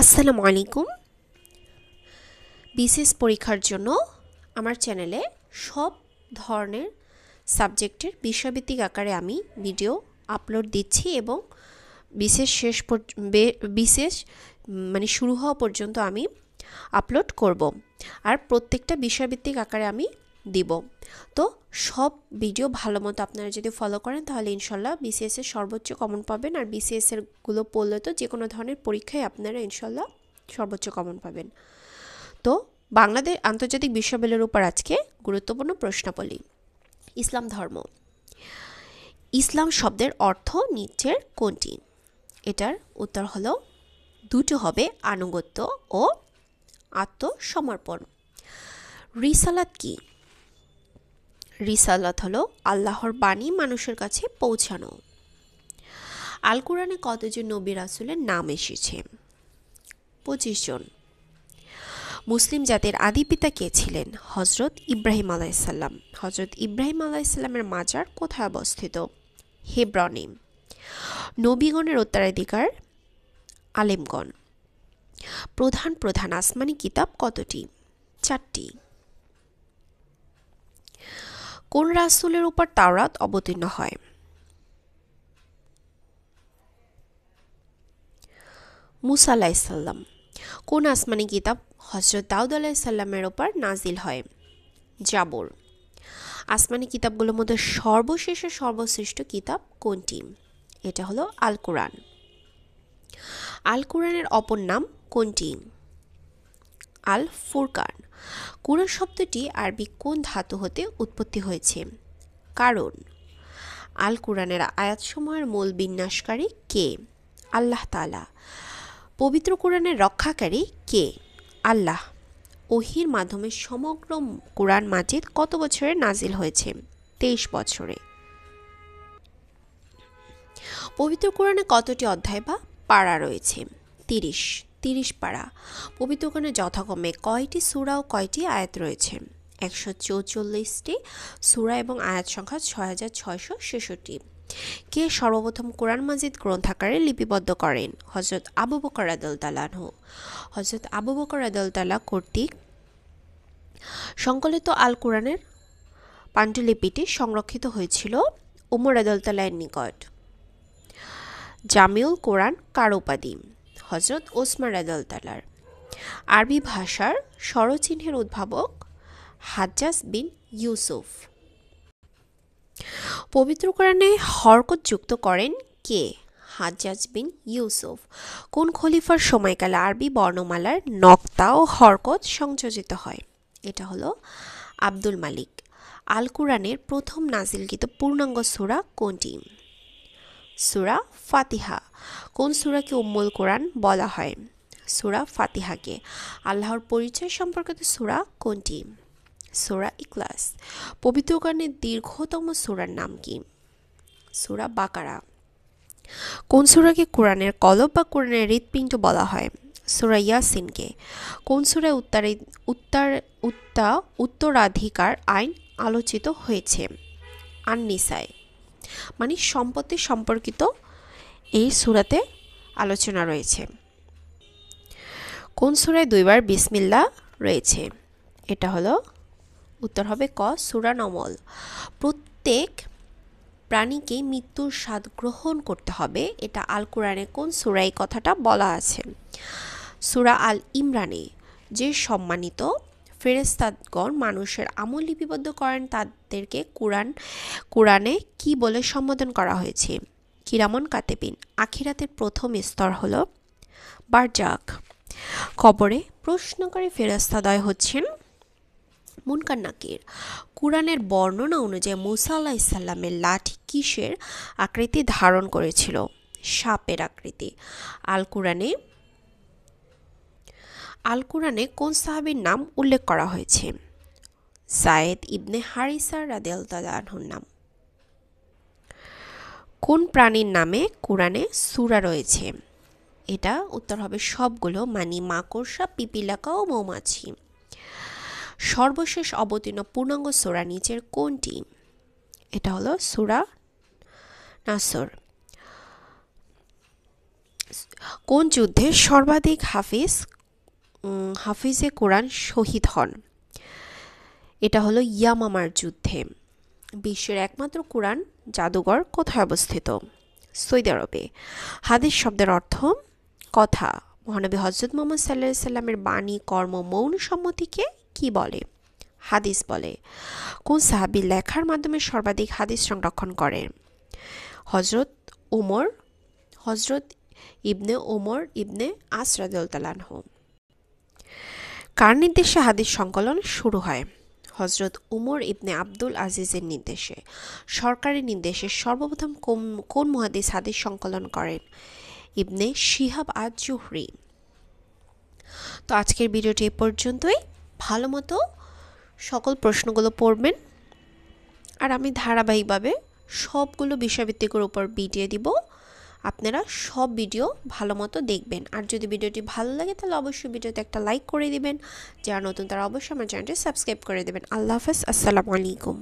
আসসালামু আলাইকুম। বিসিএস পরীক্ষার জন্য আমার চ্যানেলে সব ধরনের সাবজেক্টের বিষয়ভিত্তিক আকারে আমি ভিডিও আপলোড দিচ্ছি এবং বিসিএস শুরু হওয়া পর্যন্ত আমি আপলোড করব। আর প্রত্যেকটা বিষয়ভিত্তিক আকারে আমি দিব। তো সব ভিডিও ভালো মতো আপনারা যদি ফলো করেন তাহলে ইনশাল্লাহ বিসিএস এর সর্বোচ্চ কমন পাবেন। আর বিসিএস এর গুলো পড়লে তো যে কোনো ধরনের পরীক্ষায় আপনারা ইনশাল্লাহ সর্বোচ্চ কমন পাবেন। তো বাংলাদেশ আন্তর্জাতিক বিশ্ববিদ্যালয়ের উপর আজকে গুরুত্বপূর্ণ প্রশ্নাবলী। ইসলাম ধর্ম। ইসলাম শব্দের অর্থ নিচের কোনটি? এটার উত্তর হলো দুটো হবে, আনুগত্য ও আত্মসমর্পণ। রিসালাত কি? রিসালাত হলো আল্লাহর বাণী মানুষের কাছে পৌঁছানো। আল কোরআনে কতজন নবী রাসূলের নাম এসেছে? 25 জন। মুসলিম জাতির আদি পিতা কে ছিলেন? হযরত ইব্রাহিম আলাইহিসসালাম। হযরত ইব্রাহিম আলাইহিসসালামের মাজার কোথায় অবস্থিত? হেব্রনে। নবীগণের উত্তরাধিকার আলেমগণ। প্রধান প্রধান আসমানি কিতাব কতটি? 4টি। কোন রাসূলের উপর তাওরাত অবতীর্ণ হয়? মুসা আলাইহিসসালাম। কোন আসমানি কিতাব হযরত দাউদ আলাইহিসসালামের উপর নাজিল হয়? জাবর। আসমানি কিতাবগুলোর মধ্যে সর্বশেষ ও সর্বশ্রেষ্ঠ কিতাব কোনটি? এটা হলো আল কোরআন। আল কোরআনের অপর নাম কোনটি? আল ফুরকান। কোরআন শব্দটি আরবি কোন ধাতু হতে উৎপত্তি হয়েছে? কারণ। আল কোরআনের আয়াতসমূহের মূল বিন্যাসকারী কে? আল্লাহ তাআলা। পবিত্র কোরআনের রক্ষাকারী কে? আল্লাহ। ওহীর মাধ্যমে সমগ্র কোরআন মাজিদ কত বছরে নাজিল হয়েছে? 23 বছরে। পবিত্র কোরআনে কতটি অধ্যায় বা পারা রয়েছে? 30 পারা। পবিত্র কোরআনে যথাক্রমে কয়টি সূরা ও কয়টি আয়াত রয়েছে? 144টি সূরা এবং আয়াত সংখ্যা 6666। কে সর্বপ্রথম কোরআন মাজিদ গ্রন্থাকারে লিপিবদ্ধ করেন? হযরত আবু বকর রাদিয়াল্লাহু আনহু। হযরত আবু বকর রাদিয়াল্লাহু কর্তৃক সংকলিত আল কোরআনের পান্ডুলিপিটি সংরক্ষিত হয়েছিল ওমর রাদিয়াল্লাহু নিকট। জামিউল কোরআন কার উপাধি? হযরত ওসমান রাদিয়াল্লাহু। আরবি ভাষার স্বরচিহ্নের উদ্ভাবক হাজ্জাজ বিন ইউসুফ। পবিত্র কোরআনে হরকত যুক্ত করেন কে? হাজ্জাজ বিন ইউসুফ। কোন খলিফার সময়কালে আরবি বর্ণমালার নক্তা ও হরকত সংযোজিত হয়? এটা হলো আব্দুল মালিক। আল কোরআনের প্রথম নাজিলকৃত পূর্ণাঙ্গ সূরা কোনটি? সূরা ফাতিহা। কোন সূরাকে উম্মুল কোরআন বলা হয়? সূরা ফাতিহাকে। আল্লাহর পরিচয় সম্পর্কিত সূরা কোনটি? সূরা ইখলাস। পবিত্র কোরআনের দীর্ঘতম সূরার নাম কি? সূরা বাকারা। কোন সূরাকে কোরআনের কলব বা কোরআনের হৃৎপিণ্ড বলা হয়? সূরা ইয়াসিনকে। কোন সূরায় উত্তরাধিকার আইন আলোচিত হয়েছে? আন-নিসায়। সম্পত্তি সম্পর্কিত এই সূরাতে আলোচনা রয়েছে। কোন সূরায় 2বার বিসমিল্লাহ রয়েছে? এটা হলো উত্তর হবে ক, সূরা নমল। প্রত্যেক প্রাণীকে মৃত্যুর স্বাদ গ্রহণ করতে হবে, এটা আল কোরআনে কোন সূরায় এই কথাটা বলা আছে? সূরা আল ইমরানে। যে সম্মানিত ফেরেশতাগণ মানুষের আমল লিপিবদ্ধ করেন তাদেরকে কোরআনে কি বলে সম্বোধন করা হয়েছে? কিরামান কাতিবিন। আখিরাতের প্রথম স্তর হলো বারজাক। কবরে প্রশ্নকারী ফেরেশতাদ্বয় হচ্ছেন মুনকার নাকির। কোরআনের বর্ণনা অনুযায়ী মুসা আলাইহিস সালামের লাঠি কিসের আকৃতি ধারণ করেছিল? সাপের আকৃতি। আল কোরআনে কোন সাহাবীর নাম উল্লেখ করা হয়েছে? যায়েদ ইবনে হারিসা রাদিয়াল্লাহু আনহুর নাম। কোন প্রাণীর নামে কোরআনে সূরা রয়েছে? এটা উত্তর হবে সবগুলো, মাকড়সা, পিপিলিকা ও মৌমাছি। সর্বশেষ অবতীর্ণ পূর্ণাঙ্গ সূরা নিচের কোনটি? এটা হলো সূরা নাসর। কোন যুদ্ধে সর্বাধিক হাফিজে কোরআন শহীদ হন? এটা হলো ইয়ামামার যুদ্ধে। বিশ্বের একমাত্র কোরআন জাদুঘর কোথায় অবস্থিত? সৌদি আরবে। হাদিস শব্দের অর্থ কথা। মহানবী হযরত মুহাম্মদ সাল্লাল্লাহু আলাইহি সাল্লামের বাণী, কর্ম, মৌন সম্মতিকে কি বলে? হাদিস বলে। কোন সাহাবী লেখার মাধ্যমে সর্বাধিক হাদিস সংরক্ষণ করেন? হযরত ইবনে ওমর ইবনে আস রাদিয়াল্লাহু আনহু। কার নির্দেশে হাদিস সংকলন শুরু হয়? হযরত উমর ইবনে আব্দুল আজিজের নির্দেশে। সরকারি নির্দেশে সর্বপ্রথম কোন মুহাদ্দিস হাদিস সংকলন করেন? ইবনে শিহাব আজ-জুহরি। তো আজকের ভিডিওটি এ পর্যন্তই। ভালো মতো সকল প্রশ্নগুলো পড়বেন, আর আমি ধারাবাহিকভাবে সবগুলো বিষয়ভিত্তিকের উপর ভিডিও দিব। আপনারা সব ভিডিও ভালো মতো দেখবেন, আর যদি ভিডিওটি ভালো লাগে তাহলে অবশ্যই ভিডিওতে একটা লাইক করে দিবেন। যারা নতুন তারা অবশ্যই আমার চ্যানেলটি সাবস্ক্রাইব করে দেবেন। আল্লাহ হাফেজ, আসসালামু আলাইকুম।